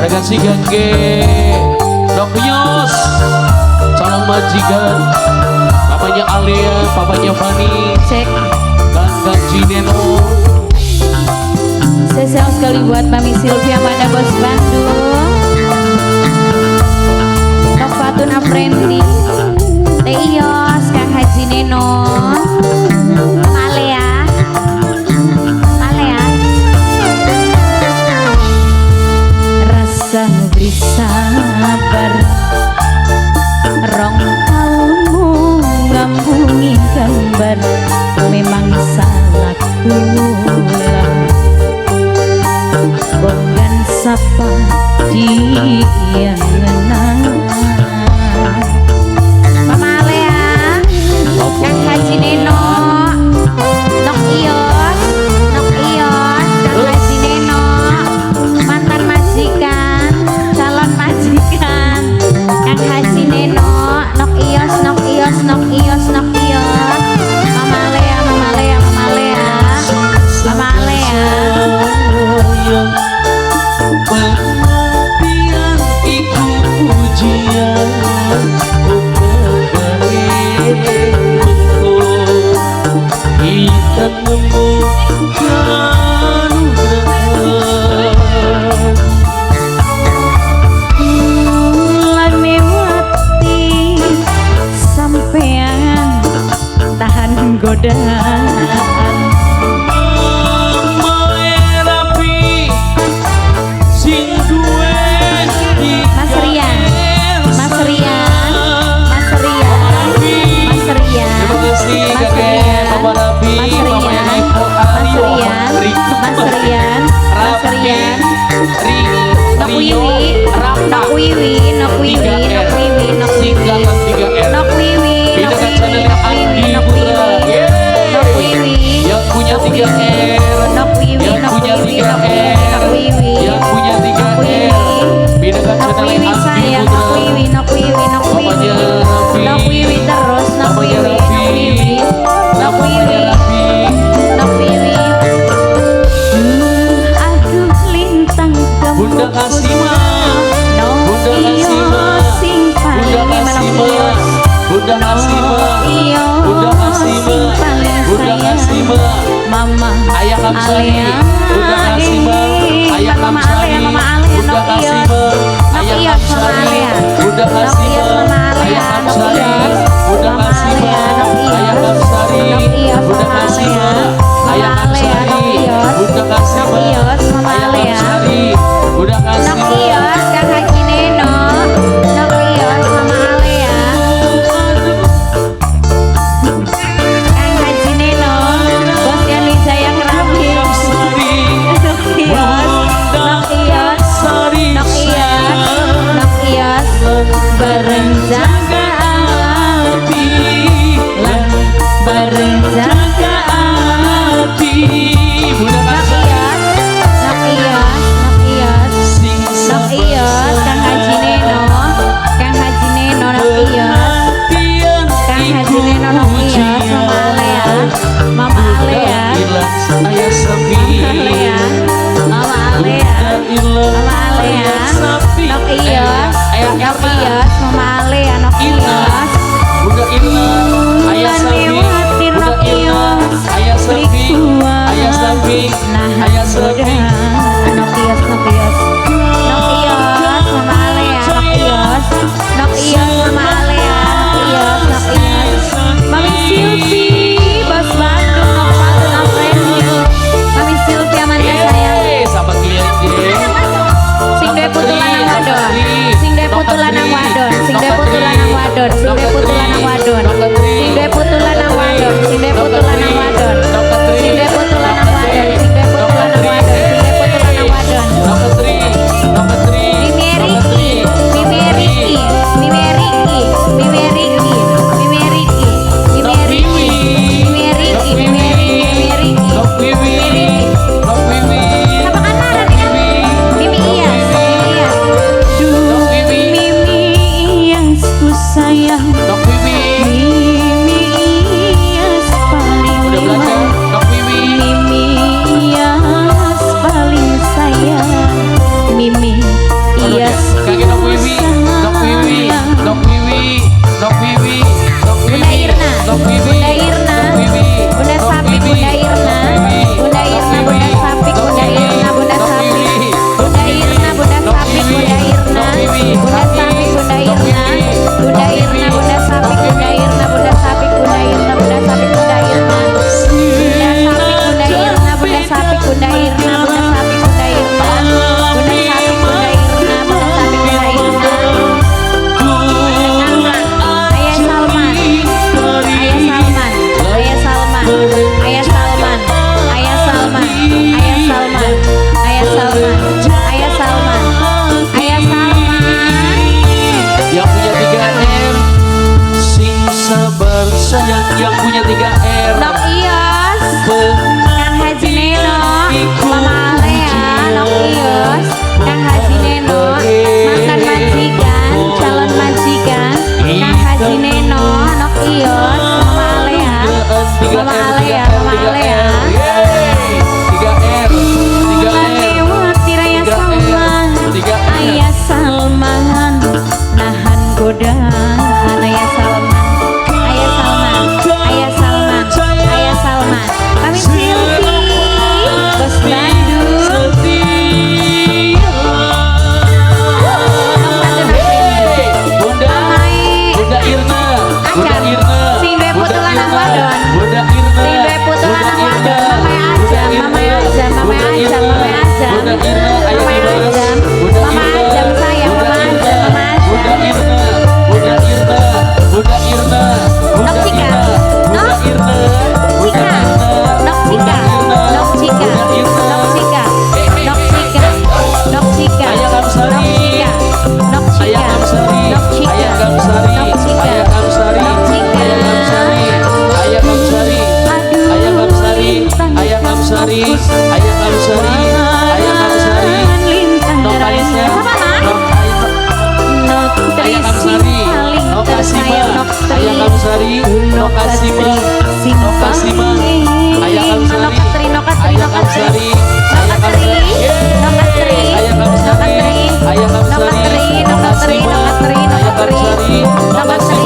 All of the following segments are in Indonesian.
kasih gangge Dok Yos, calon majikan, papanya Alia, papanya Fani, cek Kang Jineno. Spesial sekali buat Mami Sylvia Manda Bos Bandung, Novatun Afrendi, Teh Yos, Kang Haji Neno, Malea, Malea. Rasa beri sabar, rong taunmu ngambungi gambar, memang salah kula. Bonggan sapa dia ngenang Mama Alea, Kang Haji Neno, Nok Ios, Kang Haji Neno, mantan majikan, calon majikan, Kang Haji Neno, Nok Ios, Mama Alea, Mama Alea, Mama Alea. Pengabdian iku ujian, kita nemu Lan mewati sampean tahan godaan. Mama Ayah Kamsari, Bunda Kasima, Ayah Kamsari, Bunda Kasima, Ayah Kamsari, Bunda Kasima, Ayah Kamsari, Bunda Kasima, Ayah Kamsari, Bunda Kasima, Ayah Kamsari, Bunda Kasima, Ayah Kamsari, Bunda Kasima, Kang Haji Neno, Nok Ios, Mama Alea, Kang Haji Neno, Bos Yani Jaya Kerapi, Nok Ios, bareng jaga hati, bareng jaga hati, Nok Ios, Kang Haji Neno, Nok Ios, Kang Haji Neno, Nok Ios, Mama Alea, Ayah Sapi, Mama Alea, Nok Ios, Mama Alea, Nok Ios. Bunda Irna, Ayah Sapi, Bunda Irna, Ayah Sapi, Ayah Sapi, Ayah Sapi. Nok Ios, Mama Alea, Nok Ios, Mama Alea, Nok Ios. Mami Sylvi, Bos Bandung, Novatun Afrendi, Mami Sylvia Manda sayang. Sama kalian Sing due putu lanang wadon, sing due putu lanang wadon, sing due putu lanang wadon, sing due putu lanang wadon, sing due putu lanang wadon, sing due putu lanang wadon, sing due putu lanang wadon, sing due putu lanang wadon, sing due putu lanang wadon. Mimi Riki, Mimi Riki, Mimi Riki, Mimi Riki, Mimi Riki, Mimi Riki, Mimi Riki, Mimi Riki, Mimi Riki. Apa kan marah nih? Mimi Iyas, Mimi Iyas. Duh, Mimi Iyas ku sayang. Mimi sayang yang punya 3R. Nok Ios, Pengen Kang Haji Neno, Mama Alea, Nok Ios, Kang Haji Neno, mantan majikan, calon majikan, Kang Haji Neno, Nok Ios, Mama Alea, Mama Alea, Mama Alea. 3R, 3R, Lewati raya Salman, 3R. Ayah Salman, nahan godaan Ayah Salman, Ayah Salman, Ayah Salman, Ayah Salman. Kami Silvi, Bos Bandung. Bunda Irna, Bunda Irna, Sing dua putu lanang wadon. Bunda Irna, Sing dua putu lanang wadon. Mama Ajam, Mama Ajam, Mama Ajam, Mama Bunda Ajam. Irna, ayo Mama dibahas. Ajam, Bunda Mama Irna, Ajam sayang, Mama Ajam, Mama Bunda Ajam. Irna, Bunda Irna, Bunda Irna, Bunda Nok Cika, Irna, Bunda Nok Irna, Bunda Cika, Irna, Nok Bunda Cika, Irna, Nok Cika, Bunda Irna. Nok Cika, Nok Cika, Nok Cika, Ayah Kamsari, Nok Cika, Ayah Kamsari, Nok Cika, Ayah Kamsari, Nok Cika, Ayah Kamsari, Nok Cika. Ayah Kamsari, Ayah Kamsari, Aduh, Ayah Kamsari, Ayah Kamsari, Ayah Kamsari, Ayah Kamsari, Nok Kaisya, Nok Kaisya, Nok Ayah Tri Kamsari, paling Nok Kasima, tersayang, Nok Tri. Ayah Kamsari, Nok Kasima, Nok Kasima, Ayah Kamsari, Nok Katri, Nok Katri, Ayah Nok Katri, Kamsari, Nok Ayah Katri, Kamsari, Nok Katri, Ayah Kamsari, Ayah Kamsari, Nok Katri, Nok Katri, Nok Ayah Katri, Kamsari, Nok Katri.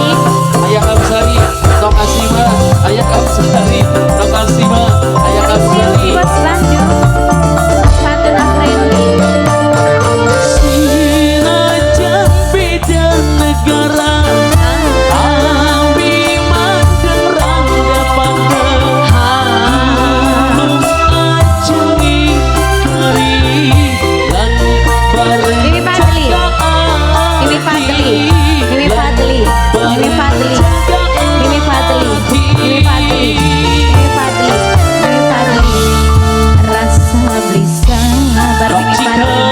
Ayah Kamsari, Nok Kasima, Ayah Kamsari, Nok Kasima, Ayah Kamsari. Bos Bandung, Bandung Afrendi. Senajan beda negara, tapi manderang dapat halus ajengi kari lan bareng Ini Fadli, ini Fadli, ini Fadli, ini Fadli, ini Fadli, ini Fadli, ini Fadli, ini Fadli. Rasa beli sabar Nok ini Cika, Fadli.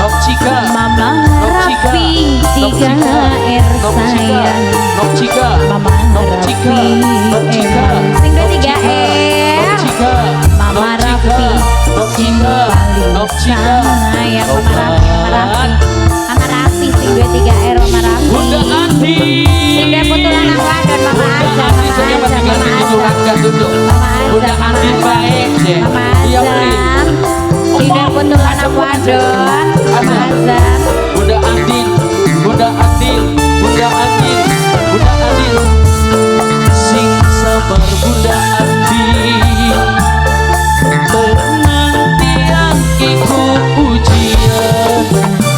Nok Cika, Mama Nok Cika, Rafi Nok 3R Nok Cika, sayang. Nok Cika, Mama Nok Cika, Rafi Nok Cika, Sing Nok 3R. Nok Cika, Mama Nok Cika, Rafi Nok sing Cika, paling Nok Cika. sayang. Mama Rafi, Mama Rafi, Mama Rafi sing 3R Mama Rafi. Bunda Andi, Sing dua putu lanang wadon Mama Bunda Ajam, Andi Mama saya Ajam, tinggal Mama di Ajam. Juragan duduk. Mama Ajam, Bunda Mama Andi Ajam. baik deh. Mama Iya, Pri. Azam, sing dua putu lanang wadon Mama Azam. Bunda Andin, Bunda Andin, Bunda Andin, Bunda Andin. Sing sabar Bunda Andin. Tenang tiang iku ujian.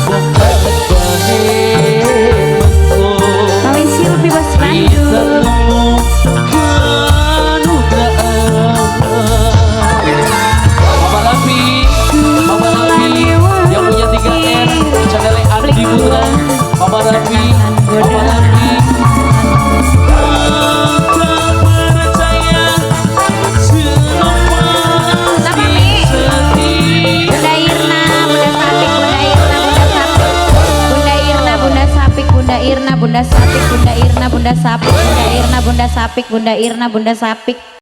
Bukan bahe mengko. Kami Silvi Bos Kita Bandung. nemu keanugeraan. Mama Rafi, Mama Rafi yang punya 3R, channel Andi Putra. Mama Rafi, Mama Rafi. Tak percaya Kenapa, Mi? Bunda Irna, Bunda Sapik, Bunda Irna, Bunda Sapik, Bunda Irna, Bunda Sapik, Bunda Irna, Bunda Sapik, Bunda Irna, Bunda Sapik, Bunda Irna, Bunda Sapik.